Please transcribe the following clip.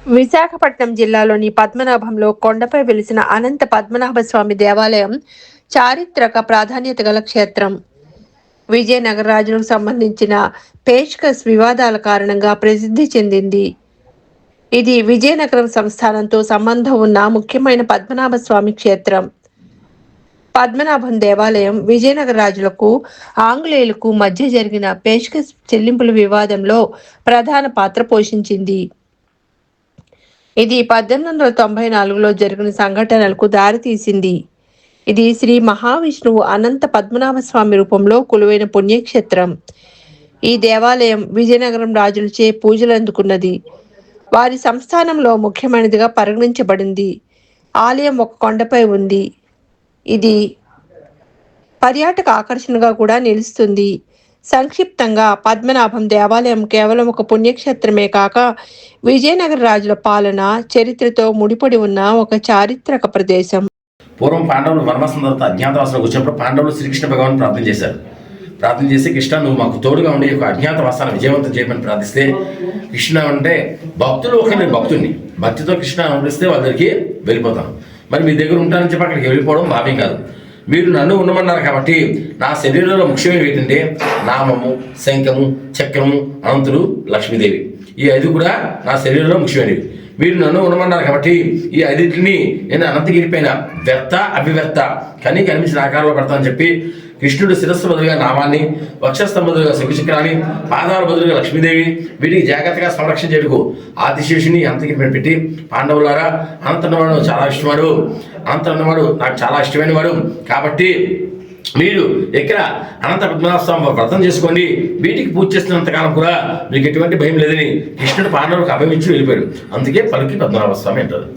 విశాఖపట్నం జిల్లాలోని పద్మనాభంలో కొండపై వెలిసిన అనంత పద్మనాభ స్వామి దేవాలయం చారిత్రక ప్రాధాన్యత గల క్షేత్రం. విజయనగర రాజులకు సంబంధించిన పేష్కస్ వివాదాల కారణంగా ప్రసిద్ధి చెందింది. ఇది విజయనగరం సంస్థానంతో సంబంధం ఉన్న ముఖ్యమైన పద్మనాభ స్వామి క్షేత్రం. పద్మనాభం దేవాలయం విజయనగర రాజులకు ఆంగ్లేయులకు మధ్య జరిగిన పేష్కస్ చెల్లింపుల వివాదంలో ప్రధాన పాత్ర పోషించింది. ఇది 1894లో జరిగిన సంఘటనలకు దారితీసింది. ఇది శ్రీ మహావిష్ణువు అనంత పద్మనాభ స్వామి రూపంలో కొలువైన పుణ్యక్షేత్రం. ఈ దేవాలయం విజయనగరం రాజులచే పూజలు అందుకున్నది. వారి సంస్థానంలో ముఖ్యమైనదిగా పరిగణించబడింది. ఆలయం ఒక కొండపై ఉంది. ఇది పర్యాటక ఆకర్షణగా కూడా నిలుస్తుంది. సంక్షిప్తంగా పద్మనాభం దేవాలయం కేవలం ఒక పుణ్యక్షేత్రమే కాక విజయనగర రాజుల పాలన చరిత్రతో ముడిపడి ఉన్న ఒక చారిత్రక ప్రదేశం. పూర్వం పాండవులు వనవాసం తర్వాత అజ్ఞాతవాసంలోకి వచ్చినప్పుడు పాండవులు శ్రీకృష్ణ భగవాన్ ప్రార్థన చేశారు. ప్రార్థన చేసి కృష్ణ నువ్వు మాకు తోడుగా ఉండి ఒక అజ్ఞాతవాసాన్ని విజయవంతం చేయమని ప్రార్థిస్తే కృష్ణ అంటే భక్తులు ఒక నేను భక్తుడిని భక్తితో కృష్ణ అనుడిస్తే వాళ్ళ దగ్గరికి వెళ్ళిపోతాను. మరి మీ దగ్గర ఉంటానని చెప్పి అక్కడికి వెళ్ళిపోవడం భావ్యం కాదు. మీరు నన్ను ఉండమన్నారు కాబట్టి నా శరీరంలో ముఖ్యమైనవి ఏంటంటే నామము, శంఖము, చక్రము, అనంతుడు, లక్ష్మీదేవి. ఈ 5 కూడా నా శరీరంలో ముఖ్యమైనవి. మీరు నన్ను ఉండమన్నారు కాబట్టి ఈ 5టిని నేను అనంతగిరి పైన వ్యర్థ అభివ్యర్థ కానీ కనిపించిన ఆకారంలో పెడతానని చెప్పి కృష్ణుడు శిరస్సు బదులుగా నామాన్ని, వక్షస్థం బదులుగా శంఖచక్రాన్ని, పాదాల బదులుగా లక్ష్మీదేవి వీటికి జాగ్రత్తగా సంరక్షణ చేయటకు ఆదిశేషుని అనంతగిరి పైన పెట్టి పాండవులారా అనంతన్నవాడు చాలా ఇష్టవాడు, అనంతన్నవాడు నాకు చాలా ఇష్టమైన వాడు కాబట్టి మీరు ఇక్కడ అనంత పద్మనాభ స్వామి వ్రతం చేసుకోండి, వీటికి పూజ చేస్తున్నంతకాలం కూడా మీకు ఎటువంటి భయం లేదని కృష్ణుడు పాండవులకు అభయమించి వెళ్ళిపోయాడు. అందుకే పలుకి పద్మనాభ స్వామి అంటారు.